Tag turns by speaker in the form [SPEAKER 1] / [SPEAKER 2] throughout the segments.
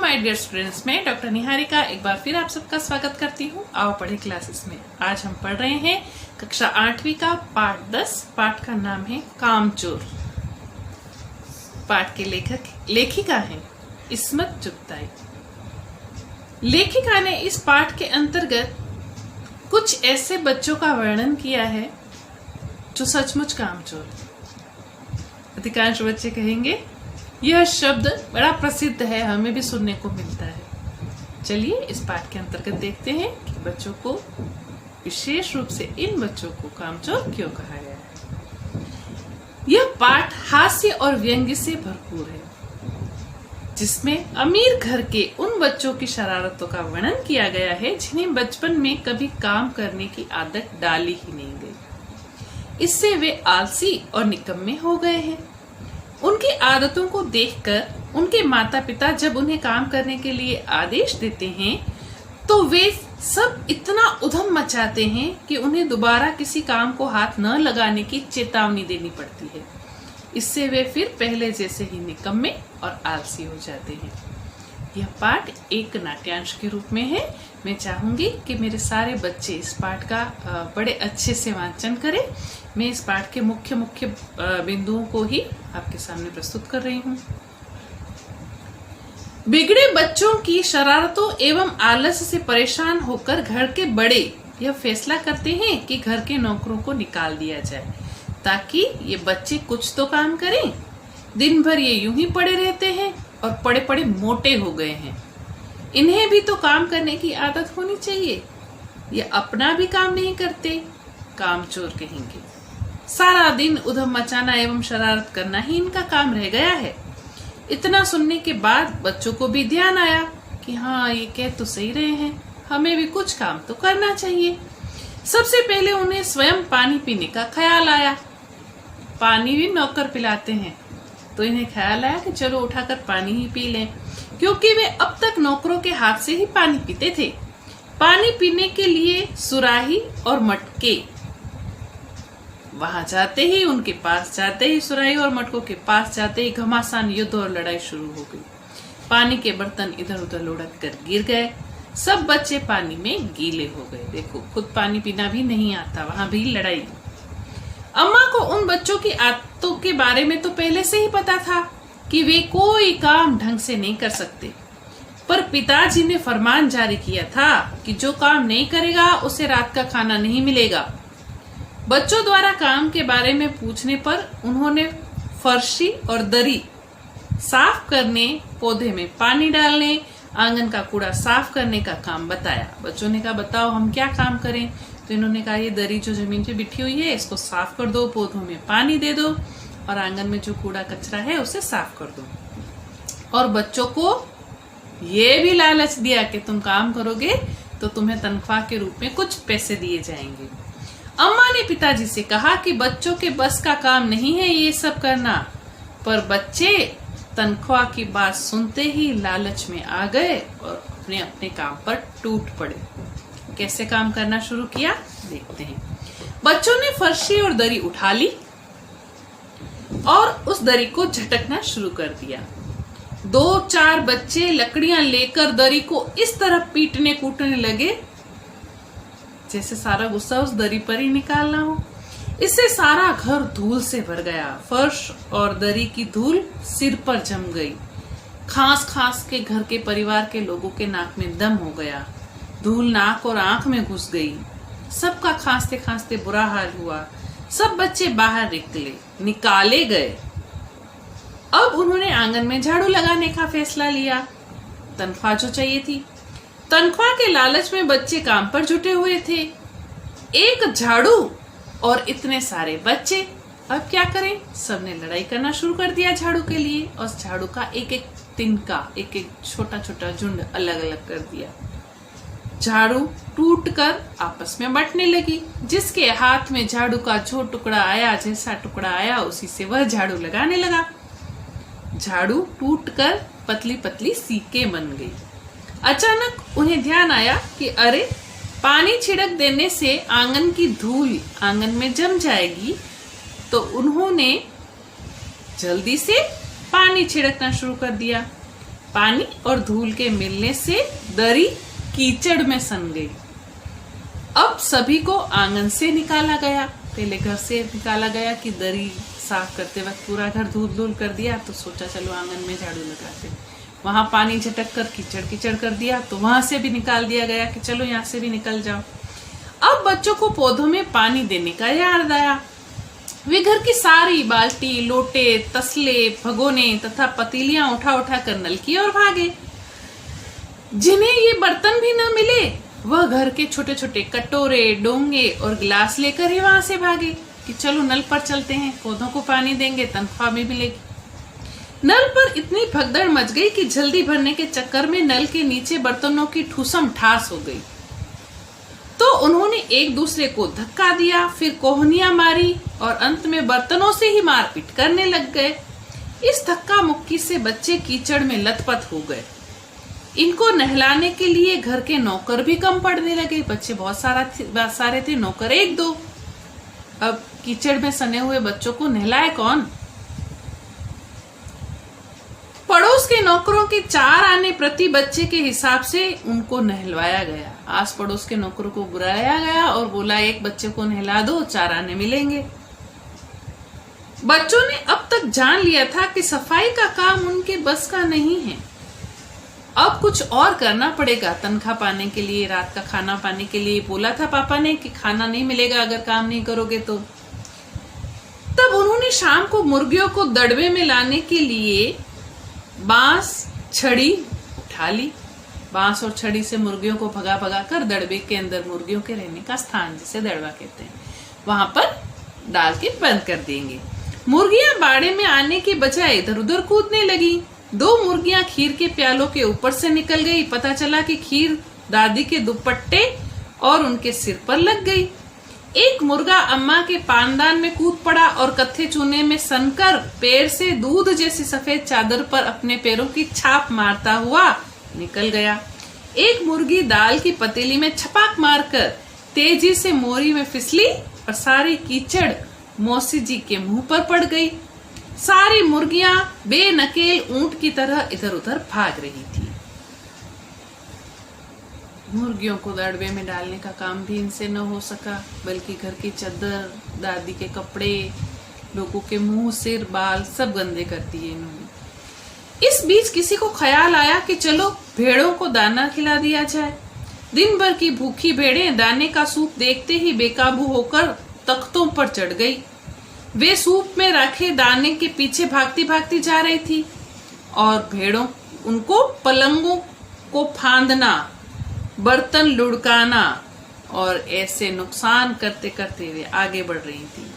[SPEAKER 1] My dear students, मैं doctor Niharika एक बार फिर आप सबका स्वागत करती हूँ। आओ पढ़े क्लासेस में। आज हम पढ़ रहे हैं कक्षा 8वीं का पाठ 10। पाठ का नाम है कामचोर। पाठ के लेखिका हैं इस्मत चुगताई। लेखिका ने इस पाठ के अंतर्गत कुछ ऐसे बच्चों का वर्णन किया है जो सचमुच कामचोर। अधिकांश बच्चे कहेंगे यह शब्द बड़ा प्रसिद्ध है, हमें भी सुनने को मिलता है। चलिए इस पाठ के अंतर्गत देखते हैं कि बच्चों को, विशेष रूप से इन बच्चों को कामचोर क्यों कहा गया है। यह पाठ हास्य और व्यंग्य से भरपूर है, जिसमें अमीर घर के उन बच्चों की शरारतों का वर्णन किया गया है जिन्हें बचपन में कभी काम करने की आदत डाली ही नहीं गई। इससे वे आलसी और निकम्मे हो गए हैं। उनकी आदतों को देखकर उनके माता पिता जब उन्हें काम करने के लिए आदेश देते हैं तो वे सब इतना उधम मचाते हैं कि उन्हें दोबारा किसी काम को हाथ न लगाने की चेतावनी देनी पड़ती है। इससे वे फिर पहले जैसे ही निकम्मे और आलसी हो जाते हैं। यह पाठ एक नाट्यांश के रूप में है। मैं चाहूंगी कि मेरे सारे बच्चे इस पाठ का बड़े अच्छे से वाचन करें। मैं इस पाठ के मुख्य बिंदुओं को ही आपके सामने प्रस्तुत कर रही हूँ। बिगड़े बच्चों की शरारतों एवं आलस से परेशान होकर घर के बड़े यह फैसला करते हैं कि घर के नौकरों को निकाल दिया जाए ताकि ये बच्चे कुछ तो काम करें। दिन भर ये यूं ही पड़े रहते हैं और पड़े पड़े मोटे हो गए हैं। इन्हें भी तो काम करने की आदत होनी चाहिए। ये अपना भी काम नहीं करते, कामचोर कहेंगे। सारा दिन उधम मचाना एवं शरारत करना ही इनका काम रह गया है। इतना सुनने के बाद बच्चों को भी ध्यान आया कि हाँ, ये कह तो सही रहे हैं, हमें भी कुछ काम तो करना चाहिए। सबसे पहले उन्हें स्वयं पानी पीने का ख्याल आया। पानी भी नौकर पिलाते हैं, तो इन्हें ख्याल आया कि चलो उठाकर पानी ही पी लें, क्योंकि वे अब तक नौकरों के हाथ से ही पानी पीते थे। पानी पीने के लिए सुराही और मटके, वहां जाते ही, उनके पास जाते ही, सुराही और मटकों के पास जाते ही घमासान युद्ध और लड़ाई शुरू हो गई। पानी के बर्तन इधर उधर लुढ़क कर गिर गए। सब बच्चे पानी में गीले हो गए। देखो, खुद पानी पीना भी नहीं आता, वहां भी लड़ाई। अम्मा को उन बच्चों की आदतों के बारे में तो पहले से ही पता था कि वे कोई काम ढंग से नहीं कर सकते, पर पिताजी ने फरमान जारी किया था कि जो काम नहीं करेगा उसे रात का खाना नहीं मिलेगा। बच्चों द्वारा काम के बारे में पूछने पर उन्होंने फर्शी और दरी साफ करने, पौधे में पानी डालने, आंगन का कूड़ा साफ करने का काम बताया। बच्चों ने कहा, बताओ हम क्या काम करें? तो इन्होंने कहा, ये दरी जो जमीन पे बिठी हुई है इसको साफ कर दो, पौधों में पानी दे दो और आंगन में जो कूड़ा कचरा है उसे साफ कर दो। और बच्चों को ये भी लालच दिया कि तुम काम करोगे तो तुम्हें तनख्वाह के रूप में कुछ पैसे दिए जाएंगे। अम्मा ने पिताजी से कहा कि बच्चों के बस का काम नहीं है ये सब करना, पर बच्चे तनख्वाह की बात सुनते ही लालच में आ गए और अपने अपने काम पर टूट पड़े। कैसे काम करना शुरू किया देखते हैं। बच्चों ने फर्शी और दरी उठा ली और उस दरी को झटकना शुरू कर दिया। 2-4 बच्चे लकड़ियां लेकर दरी को इस तरह पीटने कूटने लगे जैसे सारा गुस्सा उस दरी पर ही निकालना हो। इससे सारा घर धूल से भर गया। फर्श और दरी की धूल सिर पर जम गई। खांस खांस के घर के परिवार के लोगों के नाक में दम हो गया। धूल नाक और आंख में घुस गई। सबका खांसते खांसते बुरा हाल हुआ। सब बच्चे बाहर निकाले गए। अब उन्होंने आंगन में झाड़ू लगाने का फैसला लिया। तनख्वाह जो चाहिए थी, तनख्वाह के लालच में बच्चे काम पर जुटे हुए थे। एक झाड़ू और इतने सारे बच्चे, अब क्या करें? सबने लड़ाई करना शुरू कर दिया झाड़ू के लिए और झाड़ू का एक एक तिनका, एक एक छोटा छोटा झुंड अलग अलग कर दिया। झाड़ू टूटकर आपस में बंटने लगी। जिसके हाथ में झाड़ू का जो टुकड़ा आया, जैसा टुकड़ा आया, उसी से वह झाड़ू लगाने लगा। झाड़ू टूटकर पतली पतली सीकें बन गई। अचानक उन्हें ध्यान आया कि अरे, पानी छिड़क देने से आंगन की धूल आंगन में जम जाएगी। तो उन्होंने जल्दी से पानी छिड़कना शुरू कर दिया। पानी और धूल के मिलने से दरी कीचड़ में सन गई। अब सभी को आंगन से निकाला गया। पहले घर से निकाला गया कि दरी साफ करते वक्त पूरा घर धूल धूल कर दिया, तो सोचा चलो आंगन में झाड़ू लगाते। वहां पानी झटक कर कीचड़ कीचड़ कर दिया, तो वहां से भी निकाल दिया गया कि चलो यहाँ से भी निकल जाओ। अब बच्चों को पौधों में पानी देने का याद आया। वे घर की सारी बाल्टी, लोटे, तसले, भगोने तथा पतीलियां उठा उठा कर नल की ओर भागे। जिन्हें ये बर्तन भी न मिले, वह घर के छोटे छोटे कटोरे, डोंगे और गिलास लेकर ही वहां से भागे कि चलो नल पर चलते हैं, पौधों को पानी देंगे, तनख्वाह भी मिलेगी। नल पर इतनी भगदड़ मच गई कि जल्दी भरने के चक्कर में नल के नीचे बर्तनों की ठूसम ठास हो गई। तो उन्होंने एक दूसरे को धक्का दिया, फिर कोहनियां मारी और अंत में बर्तनों से ही मारपीट करने लग गए। इस धक्का मुक्की से बच्चे कीचड़ में लथपथ हो गए। इनको नहलाने के लिए घर के नौकर भी कम पड़ने लगे। बच्चे बहुत सारे थे, नौकर एक दो। अब कीचड़ में सने हुए बच्चों को नहलाए कौन? पड़ोस के नौकरों के 4 आने प्रति बच्चे के हिसाब से उनको नहलवाया गया। आस पड़ोस के नौकरों को बुलाया गया और बोला एक बच्चे को नहला दो, 4 आने मिलेंगे। बच्चों ने अब तक जान लिया था कि सफाई का काम उनके बस का नहीं है। अब कुछ और करना पड़ेगा तनख्वाह पाने के लिए, रात का खाना पाने के लिए। बोला था पापा ने कि खाना नहीं मिलेगा अगर काम नहीं करोगे तो। तब उन्होंने शाम को मुर्गियों को दड़बे में लाने के लिए बांस छड़ी उठा ली। बांस और छड़ी से मुर्गियों को भगा भगा कर दड़बे के अंदर मुर्गियों के रहने का स्थान, जिसे दड़बा कहते हैं, वहां पर डाल के बंद कर देंगे। मुर्गियां बाड़े में आने के बजाय इधर उधर कूदने लगी। 2 मुर्गियां खीर के प्यालों के ऊपर से निकल गई। पता चला कि खीर दादी के दुपट्टे और उनके सिर पर लग गई। एक मुर्गा अम्मा के पानदान में कूद पड़ा और कत्थे चूने में सनकर पैर से दूध जैसी सफेद चादर पर अपने पैरों की छाप मारता हुआ निकल गया। एक मुर्गी दाल की पतीली में छपाक मारकर तेजी से मोरी में फिसली और सारी कीचड़ मौसी जी के मुंह पर पड़ गई। सारी मुर्गियां बेनकेल ऊंट की तरह इधर उधर भाग रही थी। मुर्गियों को दड़बे में डालने का काम भी इनसे न हो सका, बल्कि घर की चद्दर, दादी के कपड़े, लोगों के मुंह, सिर, बाल सब गंदे कर दिए इन्होंने। इस बीच किसी को ख्याल आया कि चलो भेड़ों को दाना खिला दिया जाए। दिन भर की भूखी भेड़ें दाने का सूप देखते ही बेकाबू होकर तख्तों पर चढ़ गई। वे सूप में रखे दाने के पीछे भागती भागती जा रही थी और भेड़ों उनको पलंगों को फांदना, बर्तन लुढ़काना और ऐसे नुकसान करते करते वे आगे बढ़ रही थी।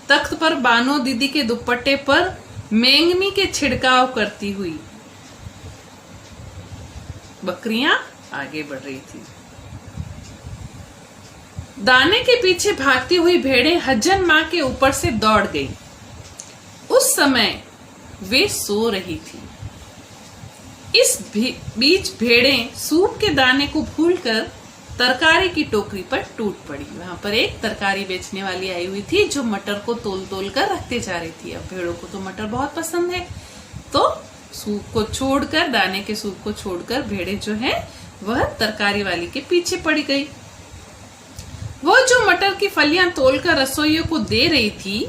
[SPEAKER 1] तख्त पर बानो दीदी के दुपट्टे पर मेंगनी के छिड़काव करती हुई बकरियां आगे बढ़ रही थी। दाने के पीछे भागती हुई भेड़ें हज्जन मां के ऊपर से दौड़ गई। उस समय वे सो रही थी। इस बीच भेड़ें सूप के दाने को भूलकर तरकारी की टोकरी पर टूट पड़ी। वहां पर एक तरकारी बेचने वाली आई हुई थी जो मटर को तोल तोल कर रखते जा रही थी। अब भेड़ों को तो मटर बहुत पसंद है, तो सूप को छोड़कर, दाने के सूप को छोड़कर भेड़ें जो है वह तरकारी वाली के पीछे पड़ गई। वह जो मटर की फलियां तोलकर रसोइयों को दे रही थी,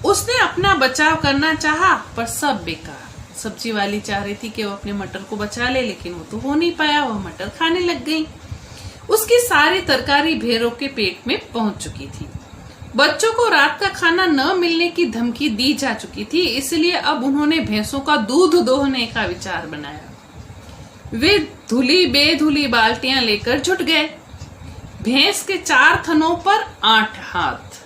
[SPEAKER 1] उसने अपना बचाव करना चाहा पर सब बेकार। सब्जी वाली चाह रही थी कि वो अपने मटर को बचा ले, लेकिन वो तो हो नहीं पाया। वह मटर खाने लग गई। उसकी सारी तरकारी भेड़ों के पेट में पहुंच चुकी थी। बच्चों को रात का खाना न मिलने की धमकी दी जा चुकी थी, इसलिए अब उन्होंने भैंसों का दूध दोहने का विचार बनाया। वे धुली बेधुली बाल्टियां लेकर जुट गए। भैंस के 4 थनों पर 8 हाथ।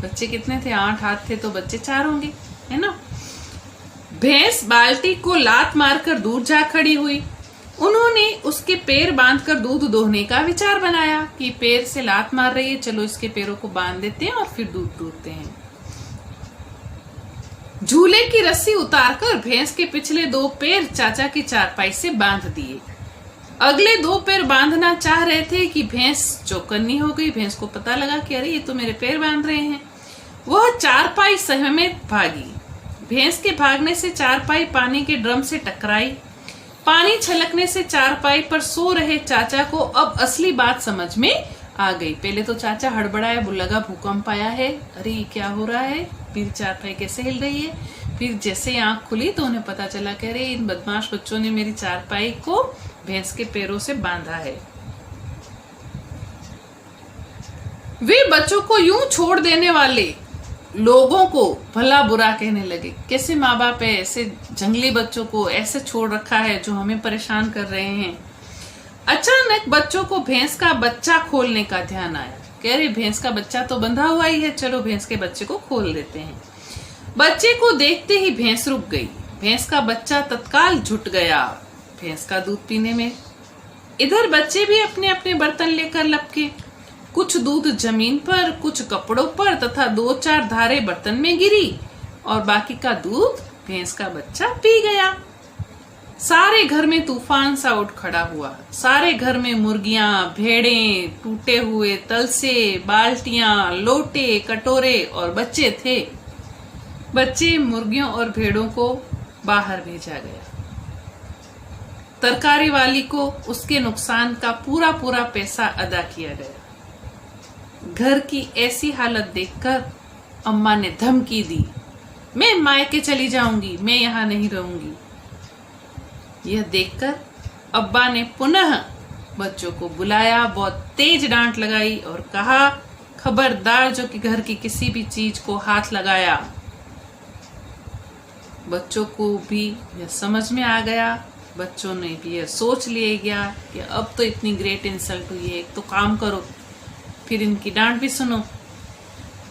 [SPEAKER 1] बच्चे कितने थे? 8 हाथ थे, तो बच्चे 4 होंगे, है ना। भैंस बाल्टी को लात मारकर दूर जा खड़ी हुई। उन्होंने उसके पैर बांधकर दूध दोहने का विचार बनाया कि पैर से लात मार रही है, चलो इसके पैरों को बांध देते हैं और फिर दूध दूहते हैं। झूले की रस्सी उतारकर भैंस के पिछले 2 पैर चाचा की चारपाई से बांध दिए। अगले 2 पैर बांधना चाह रहे थे कि भैंस चौकन्नी हो गई। भैंस को पता लगा कि अरे ये तो मेरे पैर बांध रहे हैं। वह चारपाई समेत भागी। भैंस के भागने से चारपाई पानी के ड्रम से टकराई। पानी छलकने से चारपाई पर सो रहे चाचा को अब असली बात समझ में आ गई। पहले तो चाचा हड़बड़ाया, वो लगा भूकंप आया है, अरे क्या हो रहा है, फिर चारपाई कैसे हिल रही है। फिर जैसे आंख खुली तो उन्हें पता चला कि अरे इन बदमाश बच्चों ने मेरी चारपाई को भैंस के पैरों से बांधा है। वे बच्चों को यूं छोड़ देने वाले लोगों को भला बुरा कहने लगे। कैसे माँ बाप है, ऐसे जंगली बच्चों को ऐसे छोड़ रखा है जो हमें परेशान कर रहे हैं। अचानक बच्चों को भैंस का बच्चा खोलने का ध्यान आया। कह रहे भैंस का बच्चा तो बंधा हुआ ही है, चलो भैंस के बच्चे को खोल देते हैं। बच्चे को देखते ही भैंस रुक गई। भैंस का बच्चा तत्काल झुट गया भैंस का दूध पीने में। इधर बच्चे भी अपने अपने बर्तन लेकर लपके। कुछ दूध जमीन पर, कुछ कपड़ों पर तथा 2-4 धारे बर्तन में गिरी और बाकी का दूध भैंस का बच्चा पी गया। सारे घर में तूफान सा उठ खड़ा हुआ। सारे घर में मुर्गियां, भेड़ें, टूटे हुए तलसे, बाल्टियां, लोटे, कटोरे और बच्चे थे। बच्चे, मुर्गियों और भेड़ों को बाहर भेजा गया। तरकारी वाली को उसके नुकसान का पूरा पूरा पैसा अदा किया गया। घर की ऐसी हालत देखकर अम्मा ने धमकी दी, मैं मायके चली जाऊंगी, मैं यहाँ नहीं रहूंगी। यह देखकर अब्बा ने पुनः बच्चों को बुलाया, बहुत तेज डांट लगाई और कहा, खबरदार जो कि घर की किसी भी चीज को हाथ लगाया। बच्चों को भी यह समझ में आ गया। बच्चों ने भी यह सोच लिया गया कि अब तो इतनी ग्रेट इंसल्ट हुई है, एक तो काम करो, फिर इनकी डांट भी सुनो।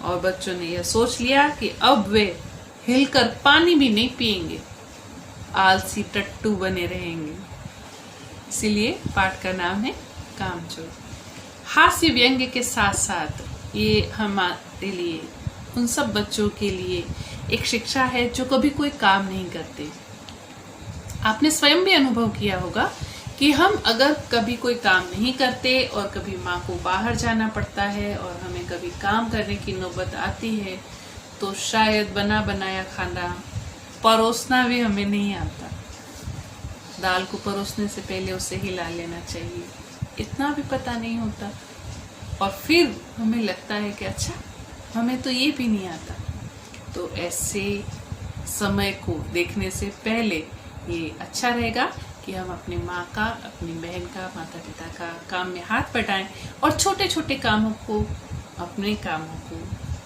[SPEAKER 1] और बच्चों ने यह सोच लिया कि अब वे हिलकर पानी भी नहीं पिएंगे, आलसी टट्टू बने रहेंगे। इसीलिए पाठ का नाम है कामचोर। हास्य व्यंग्य के साथ साथ ये हमारे लिए, उन सब बच्चों के लिए एक शिक्षा है जो कभी कोई काम नहीं करते। आपने स्वयं भी अनुभव किया होगा कि हम अगर कभी कोई काम नहीं करते और कभी माँ को बाहर जाना पड़ता है और हमें कभी काम करने की नौबत आती है तो शायद बना बनाया खाना परोसना भी हमें नहीं आता। दाल को परोसने से पहले उसे हिला लेना चाहिए, इतना भी पता नहीं होता। और फिर हमें लगता है कि अच्छा हमें तो ये भी नहीं आता। तो ऐसे समय को देखने से पहले ये अच्छा रहेगा कि हम अपनी माँ का, अपनी बहन का, माता पिता का काम में हाथ बटाएं और छोटे छोटे कामों को, अपने कामों को,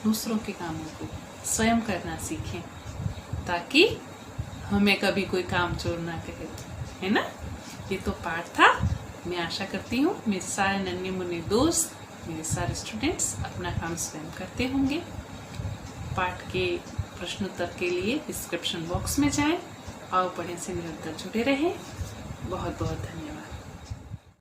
[SPEAKER 1] दूसरों के कामों को स्वयं करना सीखें, ताकि हमें कभी कोई काम चोर ना करे, है ना। ये तो पाठ था। मैं आशा करती हूँ मेरे सारे नन्हे मुन्ने दोस्त, मेरे सारे स्टूडेंट्स अपना काम स्वयं करते होंगे। पाठ के प्रश्नोत्तर के लिए डिस्क्रिप्शन बॉक्स में जाएं और पढ़ें से निरंतर जुड़े रहें। बहुत बहुत धन्यवाद।